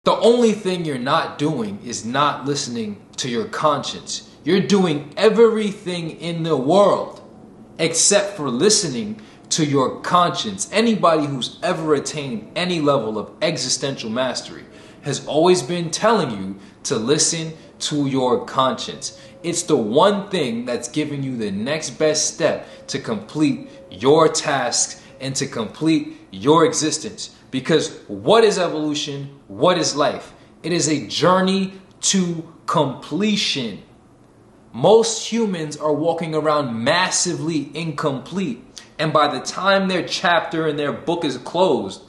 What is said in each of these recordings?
The only thing you're not doing is not listening to your conscience. You're doing everything in the world except for listening to your conscience. Anybody who's ever attained any level of existential mastery has always been telling you to listen to your conscience. It's the one thing that's giving you the next best step to complete your tasks and to complete your existence. Because what is evolution? What is life? It is a journey to completion. Most humans are walking around massively incomplete. And by the time their chapter and their book is closed,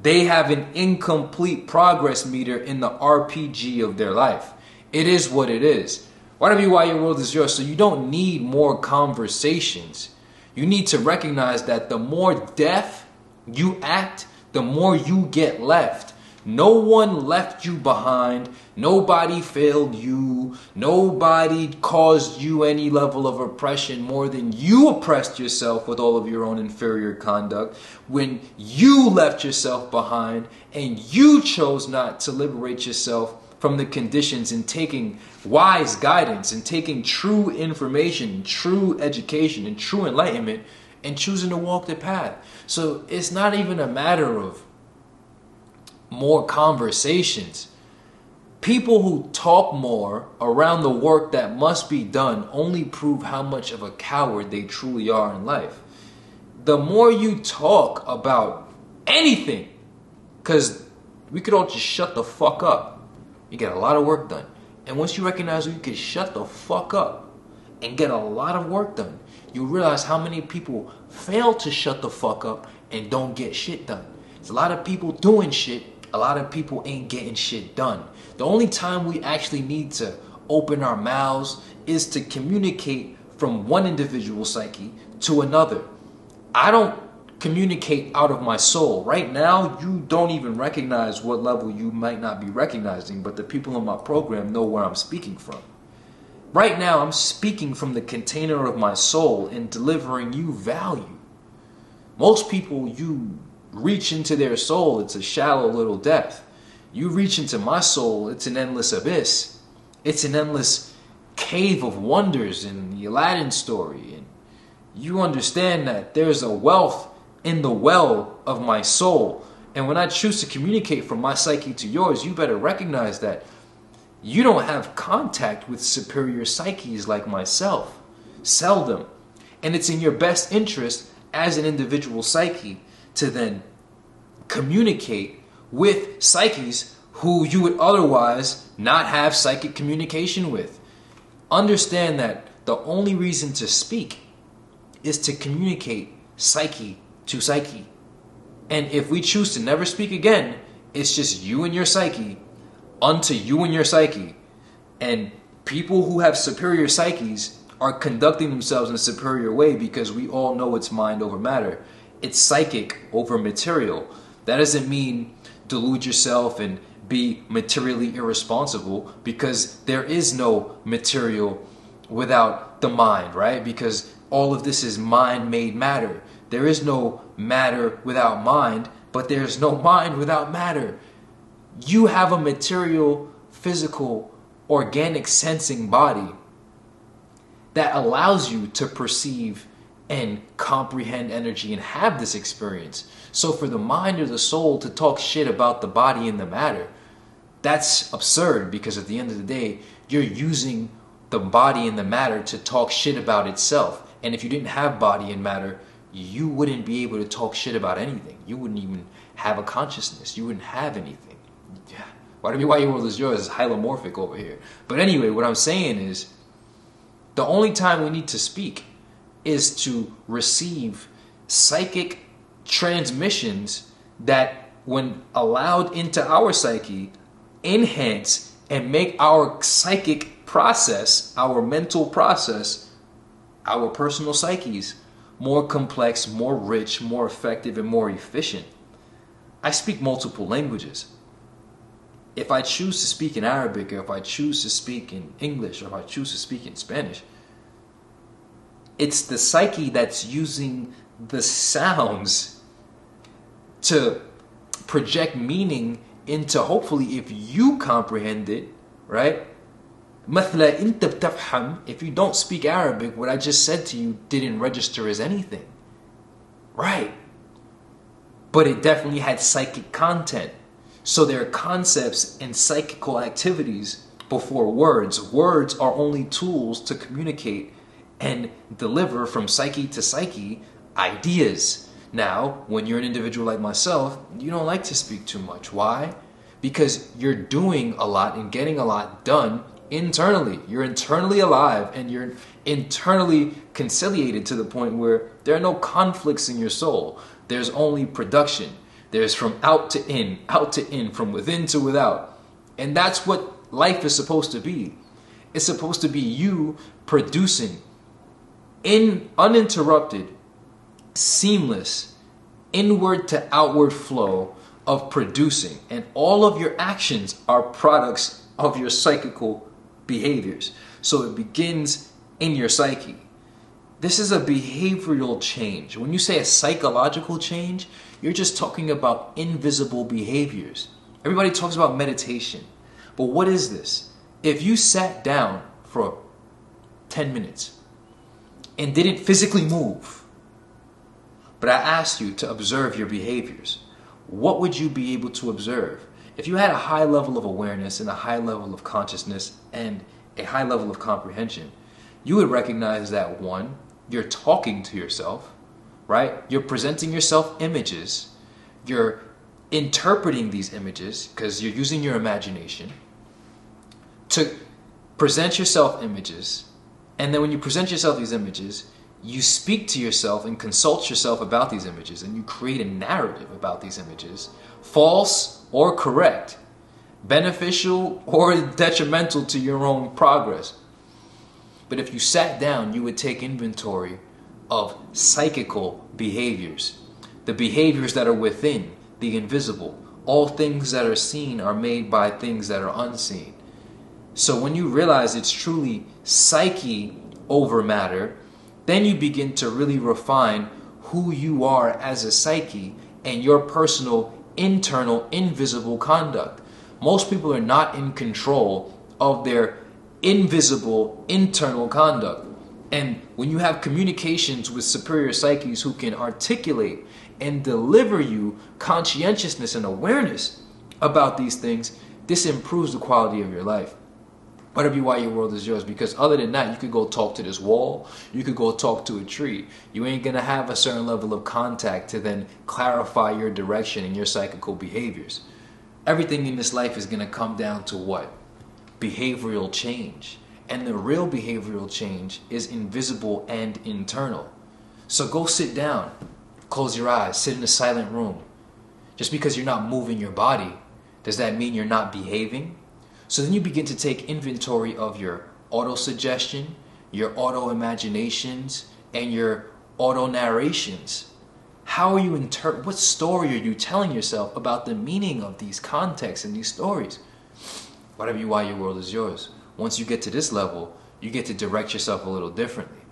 they have an incomplete progress meter in the RPG of their life. It is what it is. Whatever why your world is yours. So you don't need more conversations. You need to recognize that the more deaf you act, the more you get left. No one left you behind. Nobody failed you. Nobody caused you any level of oppression more than you oppressed yourself with all of your own inferior conduct. When you left yourself behind and you chose not to liberate yourself from the conditions and taking wise guidance and taking true information, true education and true enlightenment and choosing to walk the path. So it's not even a matter of more conversations. People who talk more around the work that must be done only prove how much of a coward they truly are in life. The more you talk about anything, because we could all just shut the fuck up. You get a lot of work done. And once you recognize you can shut the fuck up and get a lot of work done, you realize how many people fail to shut the fuck up and don't get shit done. There's a lot of people doing shit. A lot of people ain't getting shit done. The only time we actually need to open our mouths is to communicate from one individual psyche to another. I don't communicate out of my soul. Right now, you don't even recognize what level you might not be recognizing, but the people in my program know where I'm speaking from. Right now, I'm speaking from the container of my soul and delivering you value. Most people, you reach into their soul, it's a shallow little depth. You reach into my soul, it's an endless abyss. It's an endless cave of wonders in the Aladdin story. And you understand that there's a wealth in the well of my soul. And when I choose to communicate from my psyche to yours, you better recognize that you don't have contact with superior psyches like myself. Seldom. And it's in your best interest as an individual psyche to then communicate with psyches who you would otherwise not have psychic communication with. Understand that the only reason to speak is to communicate psyche to psyche. And if we choose to never speak again, it's just you and your psyche unto you and your psyche. And people who have superior psyches are conducting themselves in a superior way because we all know it's mind over matter. It's psychic over material. That doesn't mean delude yourself and be materially irresponsible, because there is no material without the mind, right? Because all of this is mind-made matter. There is no matter without mind, but there's no mind without matter. You have a material, physical, organic sensing body that allows you to perceive and comprehend energy and have this experience. So for the mind or the soul to talk shit about the body and the matter, that's absurd, because at the end of the day, you're using the body and the matter to talk shit about itself. And if you didn't have body and matter, you wouldn't be able to talk shit about anything. You wouldn't even have a consciousness. You wouldn't have anything. Yeah. Why your world is yours is hylomorphic over here. But anyway, what I'm saying is, the only time we need to speak is to receive psychic transmissions that, when allowed into our psyche, enhance and make our psychic process, our mental process, our personal psyches more complex, more rich, more effective, and more efficient. I speak multiple languages. If I choose to speak in Arabic, or if I choose to speak in English, or if I choose to speak in Spanish, it's the psyche that's using the sounds to project meaning into, hopefully, if you comprehend it, right? مثلا انت بتفهم, if you don't speak Arabic, what I just said to you didn't register as anything. Right. But it definitely had psychic content. So there are concepts and psychical activities before words. Words are only tools to communicate and deliver from psyche to psyche ideas. Now, when you're an individual like myself, you don't like to speak too much. Why? Because you're doing a lot and getting a lot done internally. You're internally alive and you're internally conciliated to the point where there are no conflicts in your soul. There's only production. There's from out to in, from within to without. And that's what life is supposed to be. It's supposed to be you producing in uninterrupted, seamless, inward to outward flow of producing. And all of your actions are products of your psychical behaviors. So it begins in your psyche. This is a behavioral change. When you say a psychological change, you're just talking about invisible behaviors. Everybody talks about meditation. But what is this? If you sat down for 10 minutes and didn't physically move, but I asked you to observe your behaviors, what would you be able to observe? If you had a high level of awareness and a high level of consciousness and a high level of comprehension, you would recognize that, one, you're talking to yourself, right? You're presenting yourself images. You're interpreting these images because you're using your imagination to present yourself images. And then when you present yourself these images, you speak to yourself and consult yourself about these images, and you create a narrative about these images, false or correct, beneficial or detrimental to your own progress. But if you sat down, you would take inventory of psychical behaviors, the behaviors that are within, the invisible. All things that are seen are made by things that are unseen. So when you realize it's truly psyche over matter, then you begin to really refine who you are as a psyche and your personal, internal, invisible conduct. Most people are not in control of their invisible, internal conduct. And when you have communications with superior psyches who can articulate and deliver you conscientiousness and awareness about these things, this improves the quality of your life. Whatever you why your world is yours. Because other than that, you could go talk to this wall. You could go talk to a tree. You ain't going to have a certain level of contact to then clarify your direction and your psychical behaviors. Everything in this life is going to come down to what? Behavioral change. And the real behavioral change is invisible and internal. So go sit down. Close your eyes. Sit in a silent room. Just because you're not moving your body, does that mean you're not behaving? So then you begin to take inventory of your auto-suggestion, your auto-imaginations, and your auto-narrations. How are you what story are you telling yourself about the meaning of these contexts and these stories? Whatever you why your world is yours. Once you get to this level, you get to direct yourself a little differently.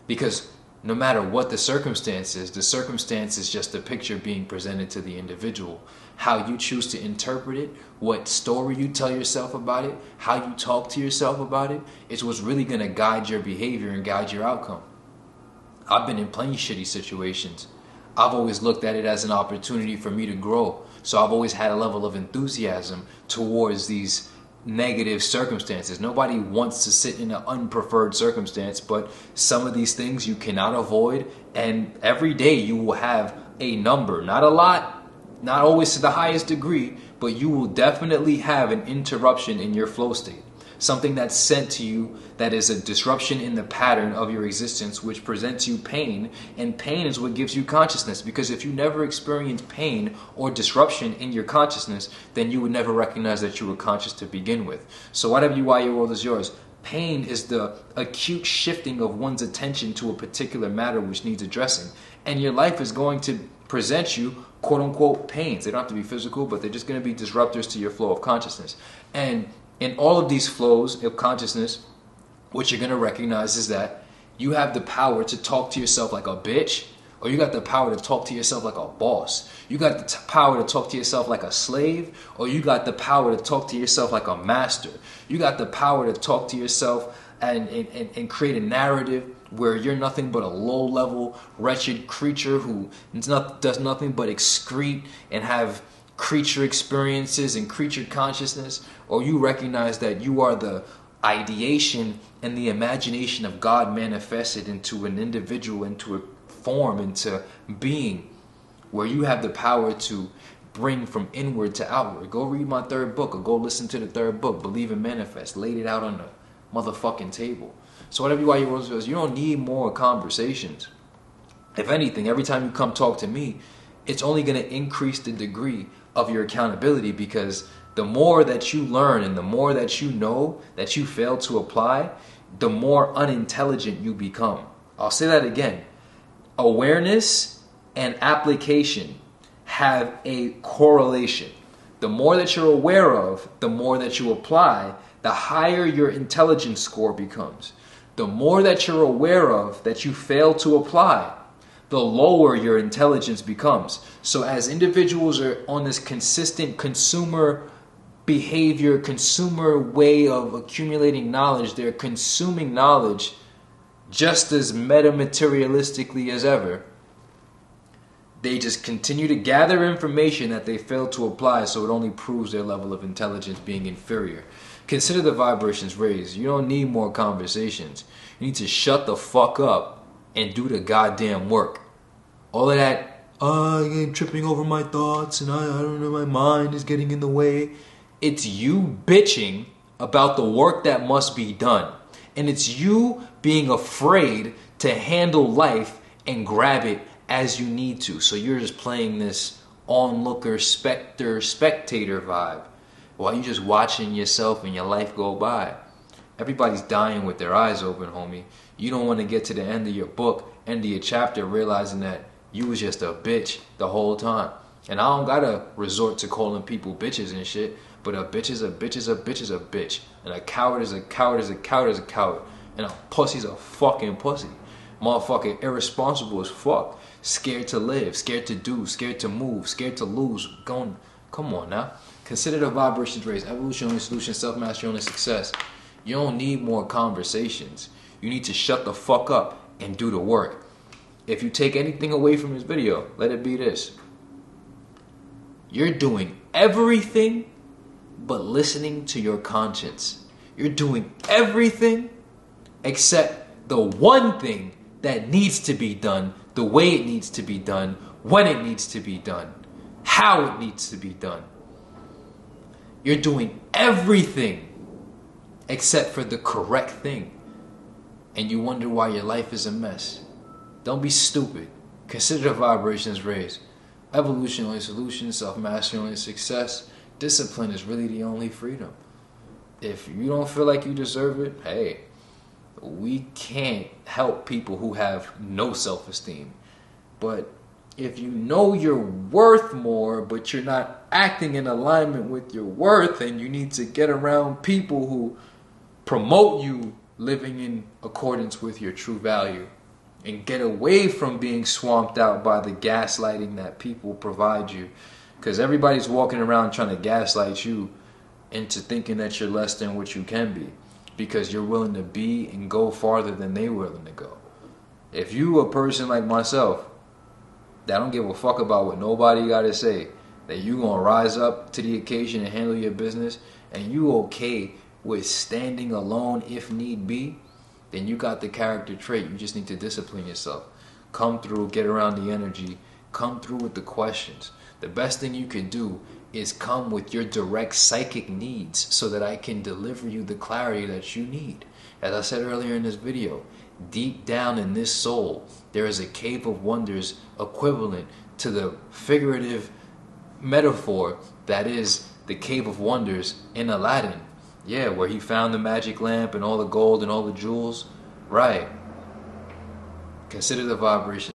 Because no matter what the circumstance is just a picture being presented to the individual. How you choose to interpret it, what story you tell yourself about it, how you talk to yourself about it, is what's really going to guide your behavior and guide your outcome. I've been in plenty shitty situations. I've always looked at it as an opportunity for me to grow. So I've always had a level of enthusiasm towards these negative circumstances. Nobody wants to sit in an unpreferred circumstance, but some of these things you cannot avoid, and every day you will have a number, not a lot, not always to the highest degree, but you will definitely have an interruption in your flow state. Something that's sent to you that is a disruption in the pattern of your existence, which presents you pain, and pain is what gives you consciousness. Because if you never experience pain or disruption in your consciousness, then you would never recognize that you were conscious to begin with. So whatever you why your world is yours, pain is the acute shifting of one's attention to a particular matter which needs addressing. And your life is going to present you quote-unquote pains. They don't have to be physical, but they're just going to be disruptors to your flow of consciousness. And in all of these flows of consciousness, what you're going to recognize is that you have the power to talk to yourself like a bitch, or you got the power to talk to yourself like a boss. You got the power to talk to yourself like a slave, or you got the power to talk to yourself like a master. You got the power to talk to yourself and create a narrative where you're nothing but a low-level, wretched creature who does nothing but excrete and have creature experiences and creature consciousness, or you recognize that you are the ideation and the imagination of God manifested into an individual, into a form, into being, where you have the power to bring from inward to outward. Go read my third book, or go listen to the third book, Believe and Manifest. Laid it out on the motherfucking table. So whatever you don't need more conversations. If anything, every time you come talk to me, it's only going to increase the degree of your accountability, because the more that you learn and the more that you know that you fail to apply, the more unintelligent you become. I'll say that again. Awareness and application have a correlation. The more that you're aware of, the more that you apply, the higher your intelligence score becomes. The more that you're aware of that you fail to apply, the lower your intelligence becomes. So as individuals are on this consistent consumer behavior, consumer way of accumulating knowledge, they're consuming knowledge just as metamaterialistically as ever. They just continue to gather information that they fail to apply, so it only proves their level of intelligence being inferior. Consider the vibrations raised. You don't need more conversations. You need to shut the fuck up and do the goddamn work. All of that, I'm tripping over my thoughts and I don't know, my mind is getting in the way. It's you bitching about the work that must be done. And it's you being afraid to handle life and grab it as you need to. So you're just playing this onlooker, spectator vibe while you're just watching yourself and your life go by. Everybody's dying with their eyes open, homie. You don't want to get to the end of your book, end of your chapter, realizing that you was just a bitch the whole time. And I don't gotta resort to calling people bitches and shit, but a bitch is a bitch is a bitch is a bitch. And a coward is a coward is a coward is a coward. And a pussy's a fucking pussy. Motherfucking irresponsible as fuck. Scared to live, scared to do, scared to move, scared to lose. Come on now. Consider the vibrations raised. Evolution only solution, self-mastery only success. You don't need more conversations. You need to shut the fuck up and do the work. If you take anything away from this video, let it be this. You're doing everything but listening to your conscience. You're doing everything except the one thing that needs to be done, the way it needs to be done, when it needs to be done, how it needs to be done. You're doing everything except for the correct thing. And you wonder why your life is a mess. Don't be stupid. Consider the vibrations raised. Evolution only solution, self-mastery only success. Discipline is really the only freedom. If you don't feel like you deserve it, hey, we can't help people who have no self-esteem. But if you know you're worth more, but you're not acting in alignment with your worth, and you need to get around people who promote you living in accordance with your true value, and get away from being swamped out by the gaslighting that people provide you. Because everybody's walking around trying to gaslight you into thinking that you're less than what you can be, because you're willing to be and go farther than they're willing to go. If you a person like myself that don't give a fuck about what nobody got to say, that you gonna rise up to the occasion and handle your business, and you okay with standing alone if need be, then you got the character trait. You just need to discipline yourself. Come through, get around the energy, come through with the questions. The best thing you can do is come with your direct psychic needs so that I can deliver you the clarity that you need. As I said earlier in this video, deep down in this soul, there is a cave of wonders equivalent to the figurative metaphor that is the cave of wonders in Aladdin. Yeah, where he found the magic lamp and all the gold and all the jewels. Right. Consider the vibration.